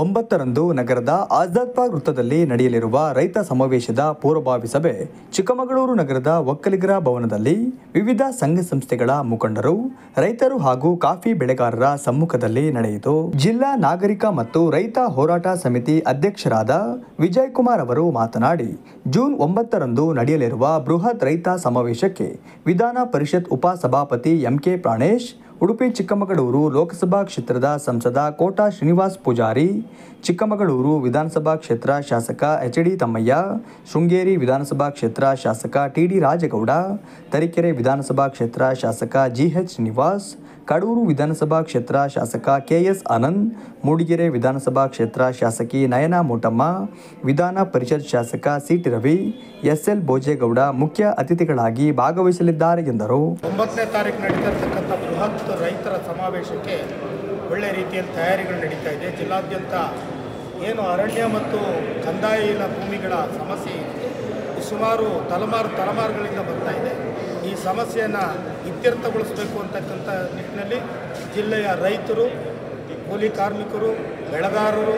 9ರಂದು ನಗರದ ಆಜಾದ್ ಪಾರ್ಕ್ ವೃತ್ತದಲ್ಲಿ ನಡೆಯಲಿರುವ ರೈತ ಸಮಾವೇಶದ ಪೂರ್ವಭಾವಿ ಸಭೆ ಚಿಕ್ಕಮಗಳೂರು ನಗರದ ಒಕ್ಕಲಿಗರ ಭವನದಲ್ಲಿ ವಿವಿಧ ಸಂಘ ಸಂಸ್ಥೆಗಳ ಮುಖಂಡರು, ರೈತರು ಹಾಗೂ ಕಾಫಿ ಬೆಳೆಗಾರರ ಸಮ್ಮುಖದಲ್ಲಿ ನಡೆಯಿತು. ಜಿಲ್ಲಾ ನಾಗರಿಕ ಮತ್ತು ರೈತ ಹೋರಾಟ ಸಮಿತಿ ಅಧ್ಯಕ್ಷರಾದ ವಿಜಯ್ ಕುಮಾರ್ ಅವರು ಮಾತನಾಡಿ, ಜೂನ್ 9ರಂದು ನಡೆಯಲಿರುವ ಬೃಹತ್ ರೈತ ಸಮಾವೇಶಕ್ಕೆ ವಿಧಾನ ಪರಿಷತ್ ಉಪಸಭಾಪತಿ ಎಂಕೆ ಪ್ರಾಣೇಶ್, ಉಡುಪಿ ಚಿಕ್ಕಮಗಳೂರು ಲೋಕಸಭಾ ಕ್ಷೇತ್ರದ ಸಂಸದ ಕೋಟಾ ಶ್ರೀನಿವಾಸ್ ಪೂಜಾರಿ, ಚಿಕ್ಕಮಗಳೂರು ವಿಧಾನಸಭಾ ಕ್ಷೇತ್ರ ಶಾಸಕ ಎಚ್.ಡಿ. ತಮ್ಮಯ್ಯ, ಶೃಂಗೇರಿ ವಿಧಾನಸಭಾ ಕ್ಷೇತ್ರ ಶಾಸಕ ಟಿ.ಡಿ. ರಾಜಗೌಡ, ತರೀಕೆರೆ ವಿಧಾನಸಭಾ ಕ್ಷೇತ್ರ ಶಾಸಕ ಜಿ.ಎಚ್. ಶ್ರೀನಿವಾಸ್, ಕಡೂರು ವಿಧಾನಸಭಾ ಕ್ಷೇತ್ರ ಶಾಸಕ ಕೆ.ಎಸ್. ಆನಂದ್, ಮೂಡಿಗೆರೆ ವಿಧಾನಸಭಾ ಕ್ಷೇತ್ರ ಶಾಸಕಿ ನಯನಾ ಮೋಟಮ್ಮ, ವಿಧಾನ ಪರಿಷತ್ ಶಾಸಕ ಸಿ.ಟಿ. ರವಿ, ಎಸ್.ಎಲ್. ಭೋಜೇಗೌಡ ಮುಖ್ಯ ಅತಿಥಿಗಳಾಗಿ ಭಾಗವಹಿಸಲಿದ್ದಾರೆ ಎಂದರು. 9ನೇ ತಾರೀಕು ನಡೀತಿರ್ತಕ್ಕಂಥ ಬೃಹತ್ ರೈತರ ಸಮಾವೇಶಕ್ಕೆ ಒಳ್ಳೆ ರೀತಿಯಲ್ಲಿ ತಯಾರಿಗಳು ನಡೀತಾ ಇದೆ. ಜಿಲ್ಲಾದ್ಯಂತ ಏನು ಅರಣ್ಯ ಮತ್ತು ಕಂದಾಯ ಭೂಮಿಗಳ ಸಮಸ್ಯೆ ಸುಮಾರು ತಲೆಮಾರುಗಳಿಂದ ಬರ್ತಾ ಇದೆ. ಈ ಸಮಸ್ಯೆಯನ್ನು ಇತ್ಯರ್ಥಗೊಳಿಸಬೇಕು ಅಂತಕ್ಕಂಥ ನಿಟ್ಟಿನಲ್ಲಿ ಜಿಲ್ಲೆಯ ರೈತರು, ಕೂಲಿ ಕಾರ್ಮಿಕರು, ಬೆಳೆಗಾರರು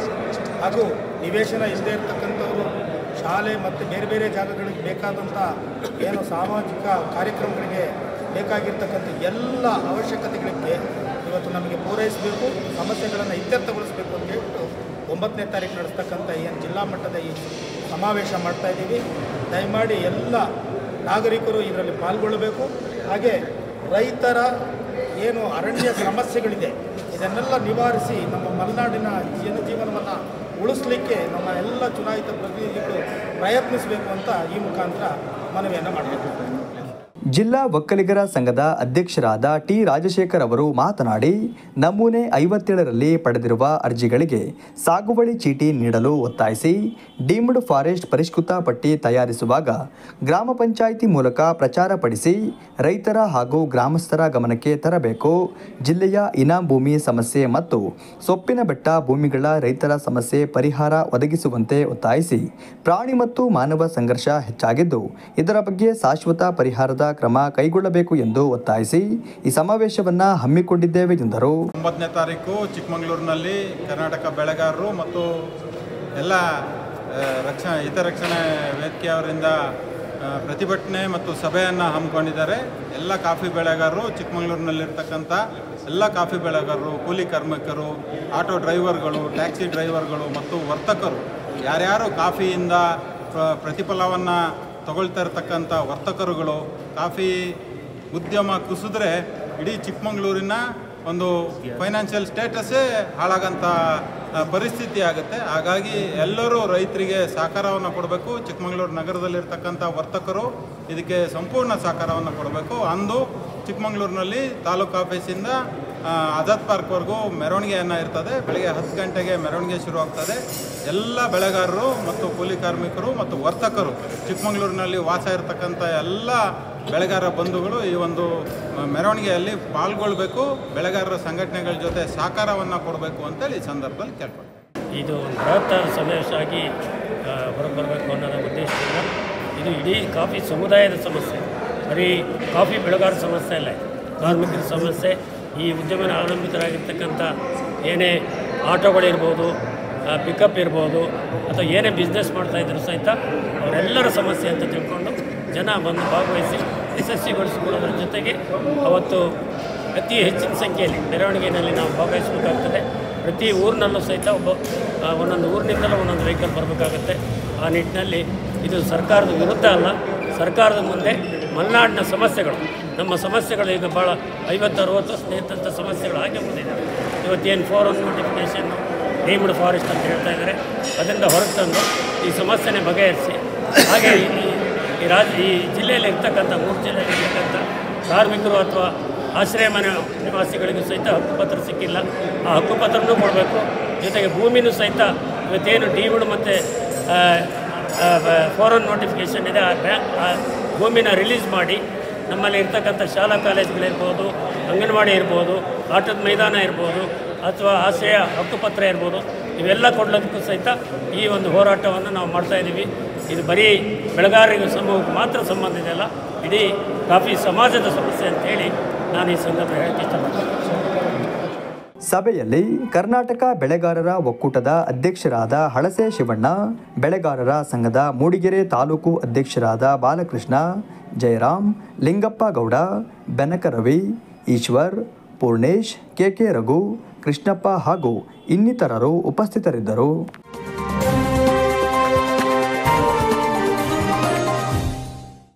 ಹಾಗೂ ನಿವೇಶನ ಇಲ್ಲದೆ ಇರತಕ್ಕಂಥವರು, ಶಾಲೆ ಮತ್ತು ಬೇರೆ ಬೇರೆ ಜಾಗಗಳಿಗೆ ಬೇಕಾದಂಥ ಏನು ಸಾಮಾಜಿಕ ಕಾರ್ಯಕ್ರಮಗಳಿಗೆ ಬೇಕಾಗಿರ್ತಕ್ಕಂಥ ಎಲ್ಲ ಅವಶ್ಯಕತೆಗಳಿಗೆ ಇವತ್ತು ನಮಗೆ ಪೂರೈಸಬೇಕು, ಸಮಸ್ಯೆಗಳನ್ನು ಇತ್ಯರ್ಥಗೊಳಿಸಬೇಕು ಅಂತ ಹೇಳ್ಬಿಟ್ಟು 9ನೇ ತಾರೀಕು ನಡೆಸ್ತಕ್ಕಂಥ ಏನು ಜಿಲ್ಲಾ ಮಟ್ಟದ ಈ ಸಮಾವೇಶ ಮಾಡ್ತಾಯಿದ್ದೀವಿ. ದಯಮಾಡಿ ಎಲ್ಲ ನಾಗರಿಕರು ಇದರಲ್ಲಿ ಪಾಲ್ಗೊಳ್ಳಬೇಕು. ಹಾಗೆ ರೈತರ ಏನು ಅರಣ್ಯ ಸಮಸ್ಯೆಗಳಿದೆ ಇದನ್ನೆಲ್ಲ ನಿವಾರಿಸಿ ನಮ್ಮ ಮಲೆನಾಡಿನ ಜನಜೀವನವನ್ನು ಉಳಿಸಲಿಕ್ಕೆ ನಮ್ಮ ಎಲ್ಲ ಚುನಾಯಿತ ಪ್ರತಿನಿಧಿಗಳು ಪ್ರಯತ್ನಿಸಬೇಕು ಅಂತ ಈ ಮುಖಾಂತರ ಮನವಿಯನ್ನು ಮಾಡಬೇಕು. ಜಿಲ್ಲಾ ಒಕ್ಕಲಿಗರ ಸಂಘದ ಅಧ್ಯಕ್ಷರಾದ ಟಿ. ರಾಜಶೇಖರ್ ಅವರು ಮಾತನಾಡಿ, ನಮೂನೆ 57ರಲ್ಲಿ ಪಡೆದಿರುವ ಅರ್ಜಿಗಳಿಗೆ ಸಾಗುವಳಿ ಚೀಟಿ ನೀಡಲು ಒತ್ತಾಯಿಸಿ ಡೀಮ್ಡ್ ಫಾರೆಸ್ಟ್ ಪರಿಷ್ಕೃತ ಪಟ್ಟಿ ತಯಾರಿಸುವಾಗ ಗ್ರಾಮ ಪಂಚಾಯಿತಿ ಮೂಲಕ ಪ್ರಚಾರ ಪಡಿಸಿ ರೈತರ ಹಾಗೂ ಗ್ರಾಮಸ್ಥರ ಗಮನಕ್ಕೆ ತರಬೇಕು. ಜಿಲ್ಲೆಯ ಇನಾಂ ಭೂಮಿ ಸಮಸ್ಯೆ ಮತ್ತು ಸೊಪ್ಪಿನ ಬೆಟ್ಟ ಭೂಮಿಗಳ ರೈತರ ಸಮಸ್ಯೆ ಪರಿಹಾರ ಒದಗಿಸುವಂತೆ ಒತ್ತಾಯಿಸಿ ಪ್ರಾಣಿ ಮತ್ತು ಮಾನವ ಸಂಘರ್ಷ ಹೆಚ್ಚಾಗಿದ್ದು ಇದರ ಬಗ್ಗೆ ಶಾಶ್ವತ ಪರಿಹಾರದ ಕ್ರಮ ಕೈಗೊಳ್ಳಬೇಕು ಎಂದು ಒತ್ತಾಯಿಸಿ ಈ ಸಮಾವೇಶವನ್ನು ಹಮ್ಮಿಕೊಂಡಿದ್ದೇವೆ ಎಂದರು. 9ನೇ ತಾರೀಕು ಚಿಕ್ಕಮಗಳೂರಿನಲ್ಲಿ ಕರ್ನಾಟಕ ಬೆಳೆಗಾರರು ಮತ್ತು ಎಲ್ಲ ಹಿತರಕ್ಷಣೆ ವೇದಿಕೆಯವರಿಂದ ಪ್ರತಿಭಟನೆ ಮತ್ತು ಸಭೆಯನ್ನು ಹಮ್ಮಿಕೊಂಡಿದ್ದಾರೆ. ಎಲ್ಲ ಕಾಫಿ ಬೆಳೆಗಾರರು, ಚಿಕ್ಕಮಗಳೂರಿನಲ್ಲಿರ್ತಕ್ಕಂಥ ಎಲ್ಲ ಕಾಫಿ ಬೆಳೆಗಾರರು, ಕೂಲಿ ಕಾರ್ಮಿಕರು, ಆಟೋ ಡ್ರೈವರ್ಗಳು, ಟ್ಯಾಕ್ಸಿ ಡ್ರೈವರ್ಗಳು ಮತ್ತು ವರ್ತಕರು, ಯಾರ್ಯಾರು ಕಾಫಿಯಿಂದ ಪ್ರತಿಫಲವನ್ನು ತಗೊಳ್ತಾ ಇರ್ತಕ್ಕಂಥ ವರ್ತಕರುಗಳು, ಕಾಫಿ ಉದ್ಯಮ ಕುಸಿದ್ರೆ ಇಡೀ ಚಿಕ್ಕಮಗಳೂರಿನ ಒಂದು ಫೈನಾನ್ಷಿಯಲ್ ಸ್ಟೇಟಸ್ಸೇ ಹಾಳಾಗಂಥ ಪರಿಸ್ಥಿತಿ ಆಗುತ್ತೆ. ಹಾಗಾಗಿ ಎಲ್ಲರೂ ರೈತರಿಗೆ ಸಹಕಾರವನ್ನು ಕೊಡಬೇಕು. ಚಿಕ್ಕಮಗಳೂರು ನಗರದಲ್ಲಿರ್ತಕ್ಕಂಥ ವರ್ತಕರು ಇದಕ್ಕೆ ಸಂಪೂರ್ಣ ಸಹಕಾರವನ್ನು ಕೊಡಬೇಕು. ಅಂದು ಚಿಕ್ಕಮಗಳೂರಿನಲ್ಲಿ ತಾಲೂಕು ಆಫೀಸಿಂದ ಆಜಾದ್ ಪಾರ್ಕ್ವರೆಗೂ ಮೆರವಣಿಗೆಯನ್ನು ಇರ್ತದೆ. ಬೆಳಗ್ಗೆ 10 ಗಂಟೆಗೆ ಮೆರವಣಿಗೆ ಶುರುವಾಗ್ತದೆ. ಎಲ್ಲ ಬೆಳೆಗಾರರು ಮತ್ತು ಕೂಲಿ ಕಾರ್ಮಿಕರು ಮತ್ತು ವರ್ತಕರು, ಚಿಕ್ಕಮಗಳೂರಿನಲ್ಲಿ ವಾಸ ಇರತಕ್ಕಂಥ ಎಲ್ಲ ಬೆಳೆಗಾರರ ಬಂಧುಗಳು ಈ ಒಂದು ಮೆರವಣಿಗೆಯಲ್ಲಿ ಪಾಲ್ಗೊಳ್ಳಬೇಕು. ಬೆಳೆಗಾರರ ಸಂಘಟನೆಗಳ ಜೊತೆ ಸಹಕಾರವನ್ನು ಕೊಡಬೇಕು ಅಂತೇಳಿ ಈ ಸಂದರ್ಭದಲ್ಲಿ ಕೇಳ್ಕೊಂಡು ಇದು ಬೃಹತ್ ಸಮಾವೇಶ ಆಗಿ ಹೊರಬರಬೇಕು ಅನ್ನೋದ ಉದ್ದೇಶದಿಂದ ಇದು ಇಡೀ ಕಾಫಿ ಸಮುದಾಯದ ಸಮಸ್ಯೆ, ಬರೀ ಕಾಫಿ ಬೆಳೆಗಾರರ ಸಮಸ್ಯೆ ಅಲ್ಲ, ಕಾರ್ಮಿಕರ ಸಮಸ್ಯೆ. ಈ ಉದ್ಯಮನ ಅವಲಂಬಿತರಾಗಿರ್ತಕ್ಕಂಥ ಏನೇ ಆಟೋಗಳಿರ್ಬೋದು, ಪಿಕಪ್ ಇರ್ಬೋದು, ಅಥವಾ ಏನೇ ಬಿಸ್ನೆಸ್ ಮಾಡ್ತಾಯಿದ್ರು ಸಹಿತ ಅವರೆಲ್ಲರ ಸಮಸ್ಯೆ ಅಂತ ತಿಳ್ಕೊಂಡು ಜನ ಬಂದು ಭಾಗವಹಿಸಿ ಯಶಸ್ವಿಗೊಳಿಸಿಕೊಳ್ಳೋದ್ರ ಜೊತೆಗೆ ಅವತ್ತು ಅತಿ ಹೆಚ್ಚಿನ ಸಂಖ್ಯೆಯಲ್ಲಿ ಮೆರವಣಿಗೆಯಲ್ಲಿ ನಾವು ಭಾಗವಹಿಸಬೇಕಾಗ್ತದೆ. ಪ್ರತಿ ಊರಿನಲ್ಲೂ ಸಹಿತ ಒಂದೊಂದು ಊರಿನಿಂದಲೂ ಒಂದೊಂದು ವೆಹಿಕಲ್ ಬರಬೇಕಾಗುತ್ತೆ. ಆ ನಿಟ್ಟಿನಲ್ಲಿ ಇದು ಸರ್ಕಾರದ ವಿರುದ್ಧ ಅಲ್ಲ, ಸರ್ಕಾರದ ಮುಂದೆ ಮಲೆನಾಡಿನ ಸಮಸ್ಯೆಗಳು, ನಮ್ಮ ಸಮಸ್ಯೆಗಳು ಈಗ ಭಾಳ 50-60 ವರ್ಷ ನಿಂತಹ ಸಮಸ್ಯೆಗಳು ಹಾಗೆ ಬಂದಿದ್ದಾವೆ. ಇವತ್ತೇನು 4-1 ನೋಟಿಫಿಕೇಷನ್, ಡೀಮ್ಡ್ ಫಾರೆಸ್ಟ್ ಅಂತ ಹೇಳ್ತಾ ಇದ್ದಾರೆ, ಅದರಿಂದ ಹೊರಗೆ ತಂದು ಈ ಸಮಸ್ಯೆನೇ ಬಗೆಹರಿಸಿ, ಹಾಗೆ ಈ ಜಿಲ್ಲೆಯಲ್ಲಿ ಇರ್ತಕ್ಕಂಥ 3 ಜಿಲ್ಲೆಯಲ್ಲಿ ಇರ್ತಕ್ಕಂಥ ಕಾರ್ಮಿಕರು ಅಥವಾ ಆಶ್ರಯ ಮನೆ ನಿವಾಸಿಗಳಿಗೂ ಸಹಿತ ಹಕ್ಕುಪತ್ರ ಸಿಕ್ಕಿಲ್ಲ, ಆ ಹಕ್ಕುಪತ್ರನೂ ಕೊಡಬೇಕು. ಜೊತೆಗೆ ಭೂಮಿನೂ ಸಹಿತ ಇವತ್ತೇನು ಡೀಮ್ಡ್ ಮತ್ತು 4-1 ನೋಟಿಫಿಕೇಷನ್ ಇದೆ, ಆ ಭೂಮಿನ ರಿಲೀಸ್ ಮಾಡಿ ನಮ್ಮಲ್ಲಿ ಇರ್ತಕ್ಕಂಥ ಶಾಲಾ ಕಾಲೇಜುಗಳಿರ್ಬೋದು, ಅಂಗನವಾಡಿ ಇರ್ಬೋದು, ಆಟದ ಮೈದಾನ ಇರ್ಬೋದು, ಅಥವಾ ಆಶ್ರಯ ಹಕ್ಕುಪತ್ರ ಇರ್ಬೋದು, ಇವೆಲ್ಲ ಕೊಡೋದಕ್ಕೂ ಸಹಿತ ಈ ಒಂದು ಹೋರಾಟವನ್ನು ನಾವು ಮಾಡ್ತಾಯಿದ್ದೀವಿ. ಇದು ಬರೀ ಬೆಳೆಗಾರರಿಗೆ ಸಮೂಹಕ್ಕೆ ಮಾತ್ರ ಸಂಬಂಧ ಇದೆಯಲ್ಲ, ಇಡೀ ಕಾಫಿ ಸಮಾಜದ ಸಮಸ್ಯೆ ಅಂತೇಳಿ ನಾನು ಈ ಸಂದರ್ಭ ಹೇಳಕ್ಕೆ ಇಷ್ಟಪಡ್ತೀನಿ. ಸಭೆಯಲ್ಲಿ ಕರ್ನಾಟಕ ಬೆಳೆಗಾರರ ಒಕ್ಕೂಟದ ಅಧ್ಯಕ್ಷರಾದ ಹಳಸೆ ಶಿವಣ್ಣ, ಬೆಳೆಗಾರರ ಸಂಘದ ಮೂಡಿಗೆರೆ ತಾಲೂಕು ಅಧ್ಯಕ್ಷರಾದ ಬಾಲಕೃಷ್ಣ, ಜಯರಾಮ್, ಲಿಂಗಪ್ಪ ಗೌಡ, ಬೆನಕ ರವಿ, ಈಶ್ವರ್, ಪೂರ್ಣೇಶ್, ಕೆಕೆ ರಘು, ಕೃಷ್ಣಪ್ಪ ಹಾಗೂ ಇನ್ನಿತರರು ಉಪಸ್ಥಿತರಿದ್ದರು.